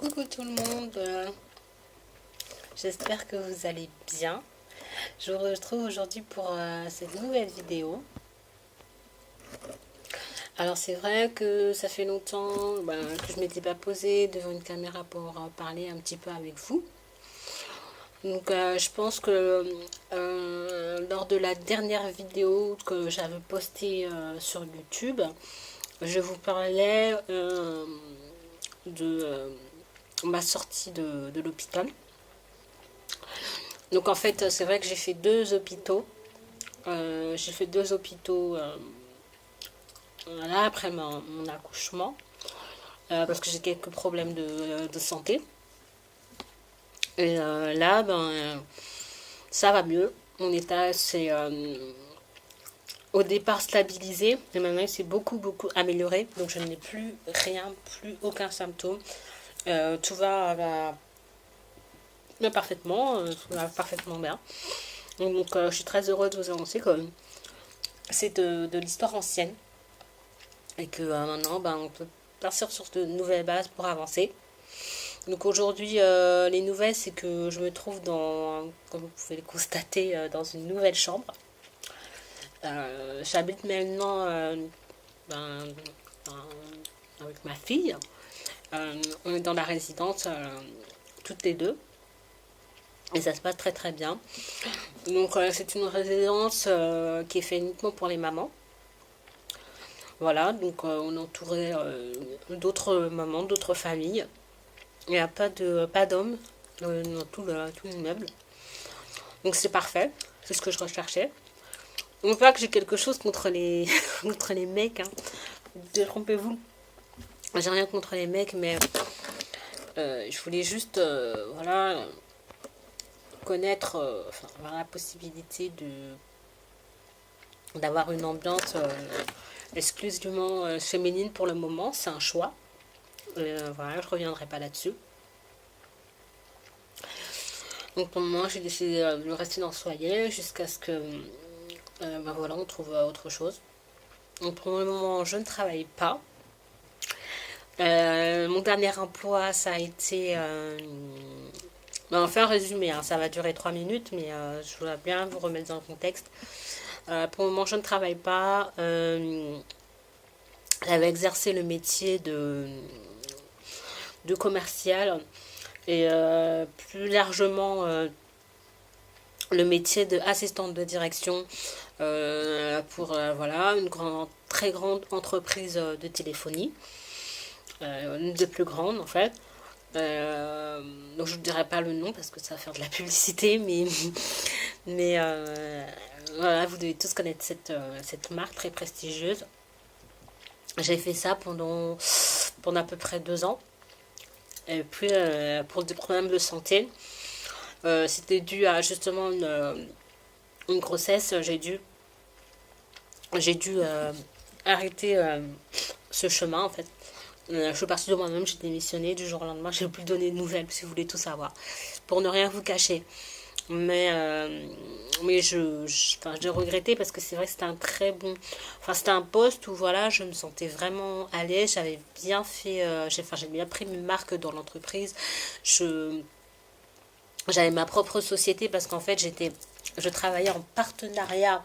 Coucou tout le monde, j'espère que vous allez bien. Je vous retrouve aujourd'hui pour cette nouvelle vidéo. Alors c'est vrai que ça fait longtemps que je m'étais pas posée devant une caméra pour parler un petit peu avec vous. Donc je pense que lors de la dernière vidéo que j'avais postée sur YouTube, je vous parlais de ma sortie de l'hôpital. Donc en fait, c'est vrai que j'ai fait deux hôpitaux. J'ai fait deux hôpitaux là, après mon accouchement. Parce que j'ai quelques problèmes de santé. Et là, ça va mieux. Mon état s'est au départ stabilisé. Et maintenant, il s'est beaucoup amélioré. Donc je n'ai plus rien, plus aucun symptôme. Tout va parfaitement. Tout va parfaitement bien. Donc je suis très heureuse de vous annoncer que c'est de l'histoire ancienne. Et que maintenant, on peut partir sur de nouvelles bases pour avancer. Donc aujourd'hui, les nouvelles, c'est que je me trouve comme vous pouvez le constater, dans une nouvelle chambre. J'habite maintenant ben, avec ma fille. On est dans la résidence toutes les deux. Et ça se passe très bien. Donc c'est une résidence qui est faite uniquement pour les mamans. Voilà, donc on est entouré d'autres mamans, d'autres familles. Il n'y a pas d'hommes dans tout l'immeuble. Donc c'est parfait, c'est ce que je recherchais. On voit que j'ai quelque chose contre les, contre les mecs. Hein. Détrompez-vous. J'ai rien contre les mecs, mais je voulais juste voilà, connaître, avoir la possibilité d'avoir une ambiance exclusivement féminine pour le moment. C'est un choix. Voilà, je reviendrai pas là-dessus. Donc pour le moment, j'ai décidé de rester dans le foyer jusqu'à ce que voilà, on trouve autre chose. Donc pour le moment, je ne travaille pas. Mon dernier emploi, ça a été... on fait un résumé, hein, ça va durer 3 minutes, mais je voudrais bien vous remettre dans le contexte. Pour le moment, je ne travaille pas. J'avais exercé le métier de commercial et plus largement le métier d'assistante de direction pour voilà, une très grande entreprise de téléphonie, une des plus grandes en fait. Donc je ne dirais pas le nom parce que ça va faire de la publicité, mais voilà, vous devez tous connaître cette marque très prestigieuse. J'ai fait ça pendant à peu près 2 ans. Et puis pour des problèmes de santé, c'était dû à justement une grossesse. J'ai dû arrêter ce chemin en fait. Je suis partie de moi-même, j'ai démissionné du jour au lendemain, j'ai plus donné de nouvelles si vous voulez tout savoir. Pour ne rien vous cacher. Mais j'ai regretté parce que c'est vrai que c'était un très bon... Enfin, c'était un poste où voilà, je me sentais vraiment à l'aise. J'avais bien fait... j'ai bien pris mes marques dans l'entreprise. J'avais ma propre société parce qu'en fait, je travaillais en partenariat.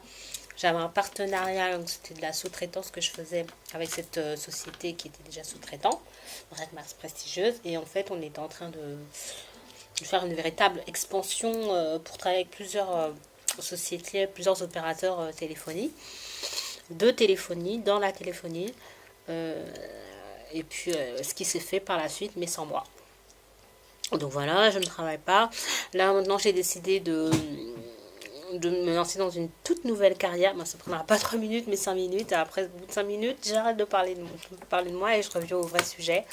J'avais un partenariat, donc c'était de la sous-traitance que je faisais avec cette société qui était déjà sous-traitant, une marque prestigieuse. Et en fait, on était en train de faire une véritable expansion pour travailler avec plusieurs sociétés, plusieurs opérateurs de téléphonie, dans la téléphonie. Et puis, ce qui s'est fait par la suite, mais sans moi. Donc voilà, je ne travaille pas. Là, maintenant, j'ai décidé de me lancer dans une toute nouvelle carrière. Ça prendra pas 3 minutes, mais 5 minutes. Et après, au bout de 5 minutes, j'arrête de parler de moi et je reviens au vrai sujet.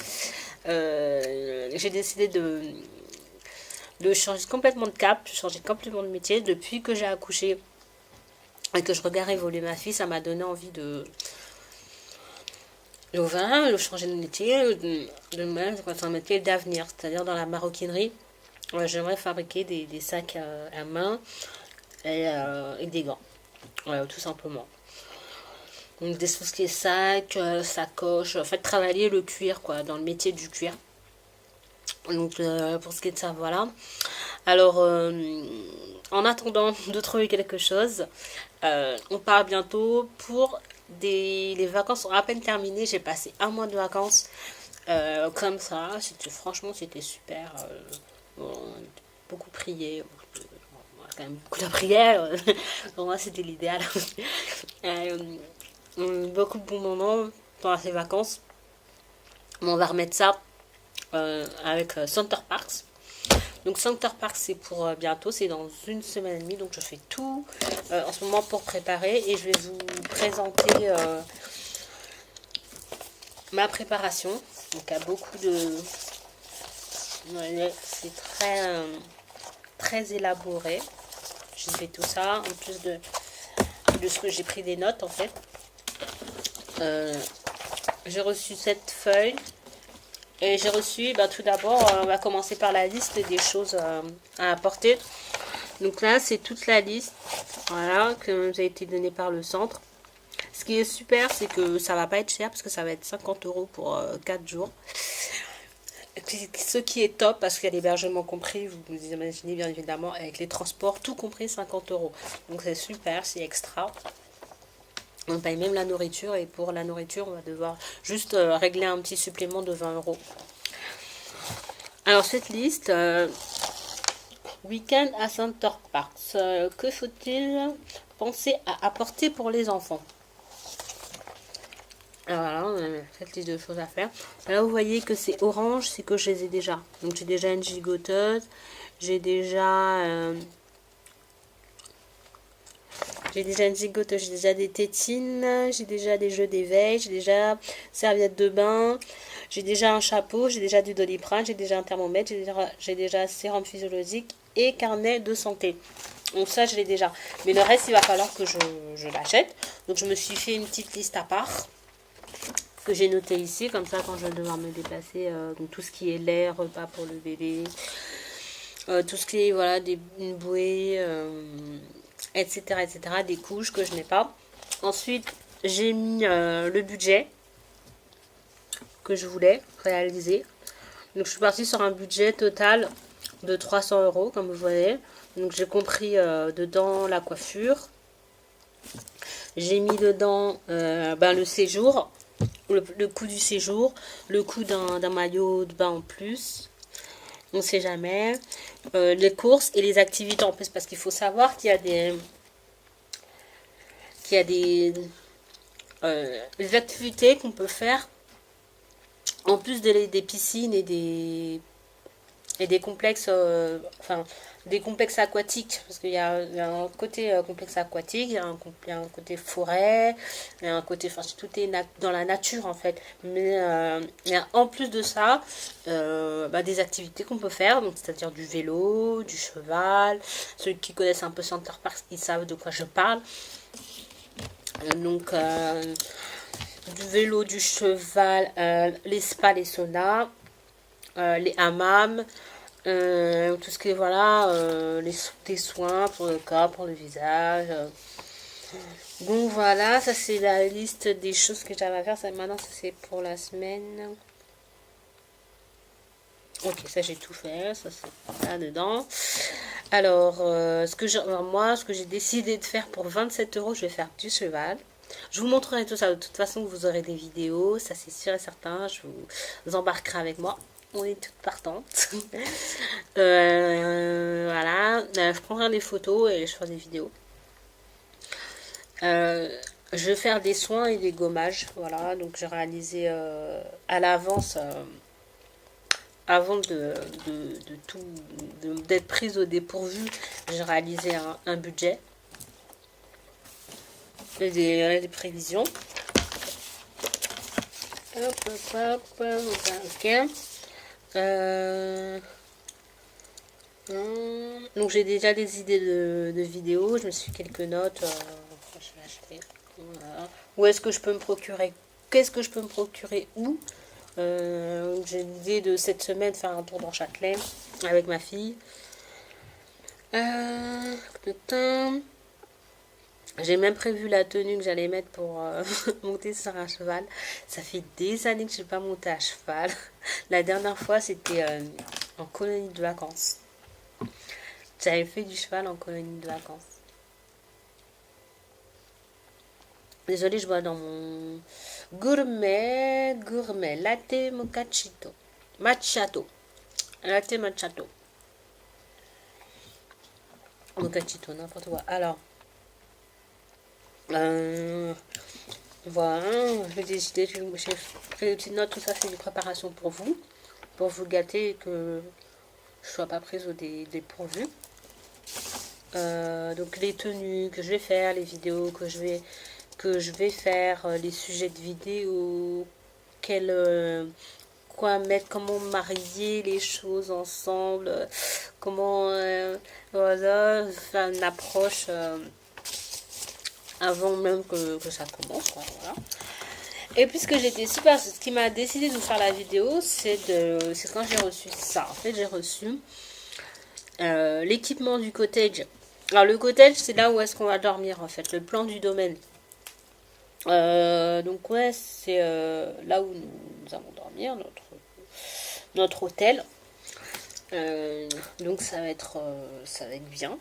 J'ai décidé de changer complètement de cap, de changer complètement de métier. Depuis que j'ai accouché et que je regarde évoluer ma fille, ça m'a donné envie de changer de métier, de même, c'est un métier d'avenir, c'est-à-dire dans la maroquinerie. J'aimerais fabriquer des sacs à main et des gants, tout simplement. Donc des choses qui est sacs, sacoches, en fait travailler le cuir quoi, dans le métier du cuir. Donc pour ce qui est de ça, voilà. Alors en attendant de trouver quelque chose, on part bientôt pour les vacances sont à peine terminées. J'ai passé un mois de vacances comme ça. Franchement, c'était super. Bon, beaucoup prié. Quand même beaucoup de prière. Pour moi, c'était l'idéal. Beaucoup de bons moments pendant ces vacances. Bon, on va remettre ça avec Center Parks. Donc Center Parks c'est pour bientôt, c'est dans une semaine et demie. Donc je fais tout en ce moment pour préparer et je vais vous présenter ma préparation. Donc il y a beaucoup de... C'est très élaboré. J'ai fait tout ça en plus de ce que j'ai pris des notes en fait. J'ai reçu cette feuille. Et j'ai reçu, tout d'abord, on va commencer par la liste des choses à apporter. Donc là, c'est toute la liste, voilà, qui nous a été donnée par le centre. Ce qui est super, c'est que ça va pas être cher, parce que ça va être 50 € pour 4 jours. Ce qui est top, parce qu'il y a l'hébergement compris, vous vous imaginez bien évidemment, avec les transports, tout compris 50 €. Donc c'est super, c'est extra. On paye même la nourriture et pour la nourriture, on va devoir juste régler un petit supplément de 20 €. Alors cette liste, week-end à Center Parks, que faut-il penser à apporter pour les enfants? Alors voilà, on a cette liste de choses à faire. Là vous voyez que c'est orange, c'est que je les ai déjà. Donc j'ai déjà une gigoteuse, j'ai déjà... j'ai déjà des tétines, j'ai déjà des jeux d'éveil, j'ai déjà serviette de bain, j'ai déjà un chapeau, j'ai déjà du Doliprane, j'ai déjà un thermomètre, j'ai déjà sérum physiologique et carnet de santé. Donc ça, je l'ai déjà. Mais le reste, il va falloir que je l'achète. Donc je me suis fait une petite liste à part que j'ai notée ici. Comme ça, quand je vais devoir me déplacer, donc tout ce qui est lait, repas pour le bébé, tout ce qui est, voilà, une bouée... etc., etc., des couches que je n'ai pas. Ensuite, j'ai mis le budget que je voulais réaliser. Donc, je suis partie sur un budget total de 300 €, comme vous voyez. Donc, j'ai compris dedans la coiffure. J'ai mis dedans le séjour, le coût du séjour, le coût d'un maillot de bain en plus. On ne sait jamais. Les courses et les activités en plus, parce qu'il faut savoir qu'il y a des activités qu'on peut faire en plus des piscines et des complexes, des complexes aquatiques, parce qu'il y a un côté complexe aquatique, il y a un côté forêt, il y a un côté, tout est dans la nature en fait, mais il y a en plus de ça des activités qu'on peut faire, donc c'est-à-dire du vélo, du cheval. Ceux qui connaissent un peu Center Parks, ils savent de quoi je parle. Donc du vélo, du cheval, les spas, les saunas, les hammams, tout ce qui est, voilà, des soins pour le corps, pour le visage. Donc voilà, ça c'est la liste des choses que j'avais à faire. Ça, maintenant, ça c'est pour la semaine. Ok, ça j'ai tout fait, ça c'est là dedans. Alors, ce que j'ai décidé de faire pour 27 €, je vais faire du cheval. Je vous montrerai tout ça. De toute façon, vous aurez des vidéos, ça c'est sûr et certain. Je vous embarquerai avec moi. On est toutes partantes. Voilà, je prendrai des photos et je ferai des vidéos. Je vais faire des soins et des gommages. Voilà, donc j'ai réalisé à l'avance. Avant d'être prise au dépourvu, j'ai réalisé un budget et des prévisions. Ok. Donc j'ai déjà des idées de vidéos. Je me suis fait quelques notes. Je vais acheter. Voilà. Où est-ce que je peux me procurer? Qu'est-ce que je peux me procurer? Où? J'ai l'idée de cette semaine faire un tour dans Châtelet avec ma fille. J'ai même prévu la tenue que j'allais mettre pour monter sur un cheval. Ça fait des années que je n'ai pas monté à cheval. La dernière fois, c'était en colonie de vacances. J'avais fait du cheval en colonie de vacances. Désolée, je bois dans mon gourmet latte macchiato. Latte macchiato. Mochaccito, n'importe quoi. Alors, voilà, j'ai décidé, j'ai fait des petites notes, tout ça, c'est une préparation pour vous gâter et que je sois pas prise au dépourvu. Donc les tenues que je vais faire, les vidéos que je vais faire, les sujets de vidéo, quoi mettre, comment marier les choses ensemble, comment voilà, faire une approche avant même que ça commence, quoi, voilà. Et puisque j'étais super, ce qui m'a décidé de faire la vidéo, c'est quand j'ai reçu ça. En fait, j'ai reçu l'équipement du cottage. Alors le cottage, c'est là où est-ce qu'on va dormir, en fait, le plan du domaine. Donc ouais, c'est là où nous allons dormir, notre hôtel. Donc ça va être bien.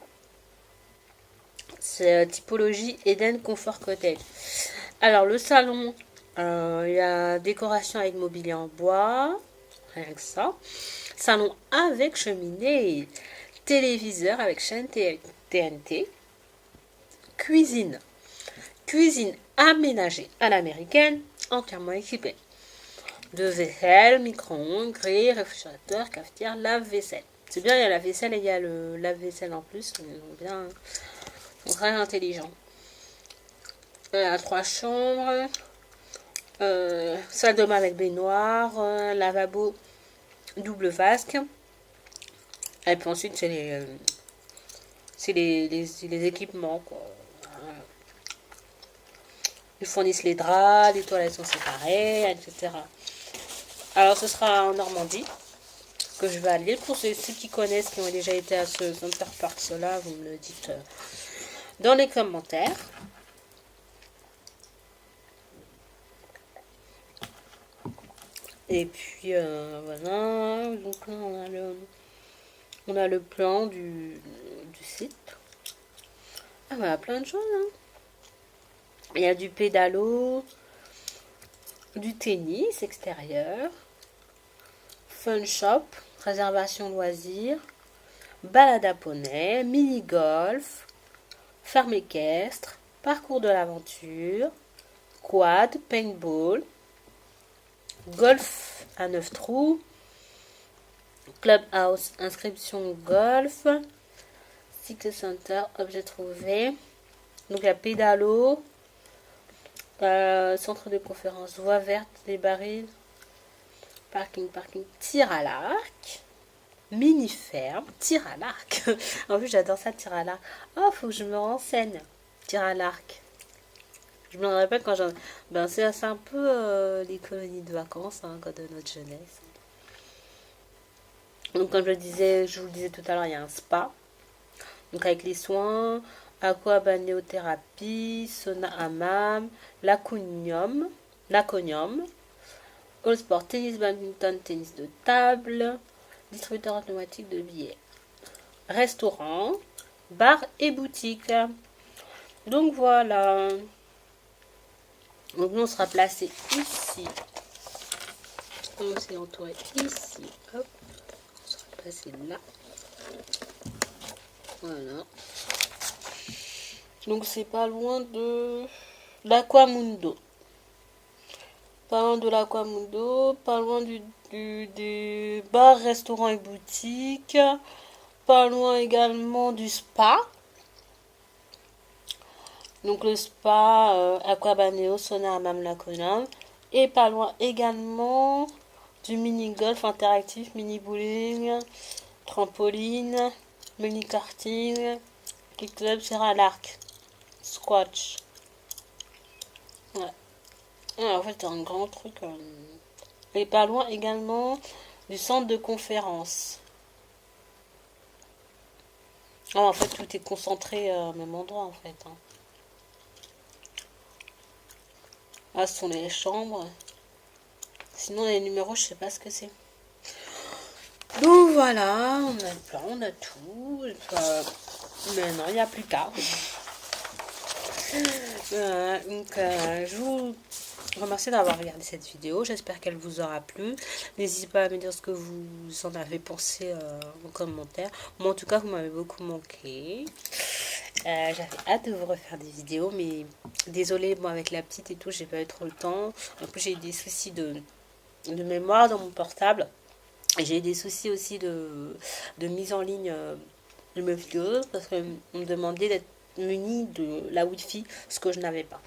C'est typologie Eden Comfort Cottage. Alors le salon, il y a décoration avec mobilier en bois, rien que ça. Salon avec cheminée, téléviseur avec chaîne TNT, cuisine aménagée à l'américaine, entièrement équipée de vaisselle, micro-ondes, grille, réfrigérateur, cafetière, lave-vaisselle. C'est bien, il y a la vaisselle et il y a le lave-vaisselle en plus. Ils sont très intelligents. Il y a 3 chambres, salle de bain avec baignoire, lavabo double vasque. Et puis ensuite, c'est les équipements, quoi. Ils fournissent les draps, les toilettes sont séparées, etc. Alors, ce sera en Normandie que je vais aller. Pour ceux qui connaissent, qui ont déjà été à ce Center Parcs là, vous me le dites dans les commentaires. Et puis, voilà. Donc là, on a le plan du site. Ah, voilà, plein de choses, hein. Il y a du pédalo, du tennis extérieur, fun shop, réservation loisirs, balade à poney, mini-golf, ferme équestre, parcours de l'aventure, quad, paintball, golf à 9 trous, clubhouse, inscription golf, cycle center, objet trouvé. Donc il y a pédalo, centre de conférence, voie verte, les barils, parking, tir à l'arc, mini ferme, tir à l'arc. En plus j'adore ça, tir à l'arc. Oh, faut que je me renseigne. Tir à l'arc. Je me rappelle quand j'en... Ben c'est un peu les colonies de vacances, hein, quand de notre jeunesse. Donc comme je vous le disais tout à l'heure, il y a un spa. Donc avec les soins, aqua balnéothérapie, sauna hammam, laconium, all sport, tennis, badminton, tennis de table, distributeur automatique de billets, restaurant, bar et boutique. Donc voilà. Donc nous on sera placé ici. On s'est entouré ici. Hop. On sera placé là. Voilà. Donc c'est pas loin de l'Aquamundo. Pas loin de l'Aquamundo, pas loin du bar, restaurant et boutique. Pas loin également du spa. Donc le spa, aquabaneo, sauna, hammam, laconium. Et pas loin également du mini-golf interactif, mini-bowling, trampoline, mini-karting, kick club, tir à l'arc, squash. Ouais. En fait, c'est un grand truc. Et pas loin également du centre de conférence. En fait, tout est concentré au même endroit, en fait. Hein. Là, ce sont les chambres. Sinon, les numéros, je sais pas ce que c'est. Donc voilà, on a le plan, on a tout. Mais non, il n'y a plus qu'à. Je vous remercie d'avoir regardé cette vidéo. J'espère qu'elle vous aura plu. N'hésitez pas à me dire ce que vous en avez pensé en commentaire. Moi, en tout cas, vous m'avez beaucoup manqué. J'avais hâte de vous refaire des vidéos, mais désolée, moi, avec la petite et tout, j'ai pas eu trop le temps. En plus, j'ai eu des soucis de mémoire dans mon portable. Et j'ai eu des soucis aussi de mise en ligne de mes vidéos parce qu'on me demandait d'être muni de la Wi-Fi, ce que je n'avais pas.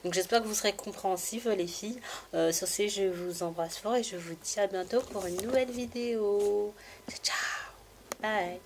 Donc j'espère que vous serez compréhensifs les filles. Sur ce, je vous embrasse fort et je vous dis à bientôt pour une nouvelle vidéo. Ciao, ciao. Bye.